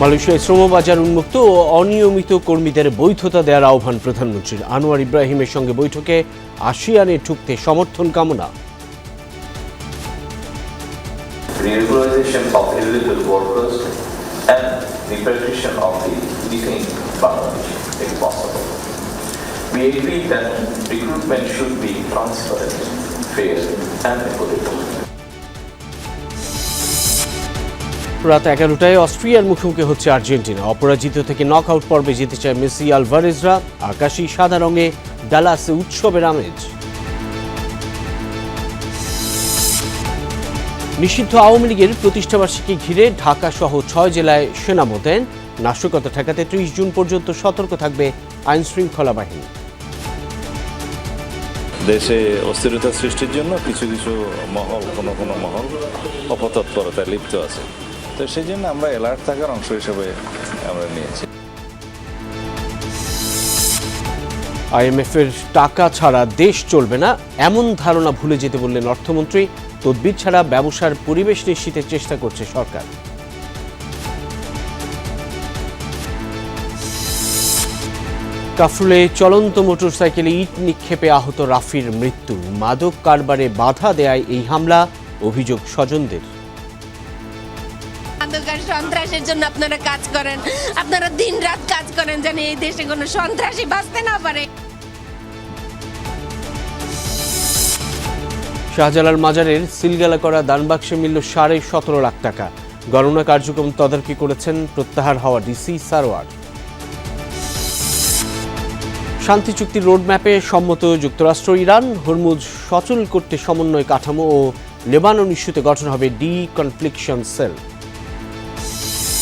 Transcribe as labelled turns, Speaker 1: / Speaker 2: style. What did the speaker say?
Speaker 1: মালয়েশিয়ায় শ্রমবাজার উন্মুক্ত ও অনিয়মিত কর্মীদের বৈধতা দেওয়ার আহ্বান প্রধানমন্ত্রীর। আনোয়ার ইব্রাহিমের সঙ্গে বৈঠকে আসিয়ানে ঢুকতে সমর্থন কামনা।
Speaker 2: Regularization of illegal workers and repatriation of the detained Bangladeshi if possible. We agree that recruitment should be transparent, fair and equitable.
Speaker 1: রাত 11টায় অস্ট্রিয়ার মুখোমুখি হচ্ছে আর্জেন্টিনা। অপরাজিত থেকে নকআউট পর্বে যেতে চায় মেসি আলভারেজরা। আকাশি সাদা রঙে ডালাসে উৎসবের আমেজ। নিষিদ্ধ আওয়ামী লীগের প্রতিষ্ঠাবার্ষিকী ঘিরে ঢাকা সহ 6 জেলায় সেনা মোতায়েন। নাশকতা ঠেকাতে 30 জুন পর্যন্ত সতর্ক থাকবে আইন শৃঙ্খলা বাহিনী।
Speaker 3: দেশে অস্থিরতা সৃষ্টির জন্য কিছু কিছু মহল কোনো মহল অপতৎপরতায় লিপ্ত আছে, তো সেই জন্য আমরা অ্যালার্ট থাকার অংশ হিসেবে আমরা নিয়েছি।
Speaker 1: আইএমএফের টাকা ছাড়া দেশ চলবে না এমন ধারণা ভুলে যেতে বললেন অর্থমন্ত্রী। তদবির ছাড়া ব্যবসার পরিবেশ নিশ্চিতের চেষ্টা করছে সরকার। কাফরুলে চলন্ত মোটরসাইকেলে ইট নিক্ষেপে আহত রাফির মৃত্যু। মাদক কারবারে বাধা দেয় এই হামলা, অভিযোগ স্বজনদের।
Speaker 4: সন্ত্রাসের জন্য আপনারা কাজ করেন, আপনারা দিন রাত কাজ করেন যেন এই দেশে কোনো সন্ত্রাসী বাঁচতে না পারে।
Speaker 1: শাহজালাল মাজারের সিলগালা করা দানবাক্সে মিলল 17.5 লাখ টাকা। গণনা কার্যক্রম তদারকি করেছেন প্রত্যাহার হওয়া ডিসি সারোয়ার। শান্তি চুক্তির রোডম্যাপে সম্মত যুক্তরাষ্ট্র ইরান। হরমুজ সচল করতে সমন্বয় কাঠামো ও লেবানন ইস্যুতে গঠন হবে ডি কনফ্লিকশন সেল।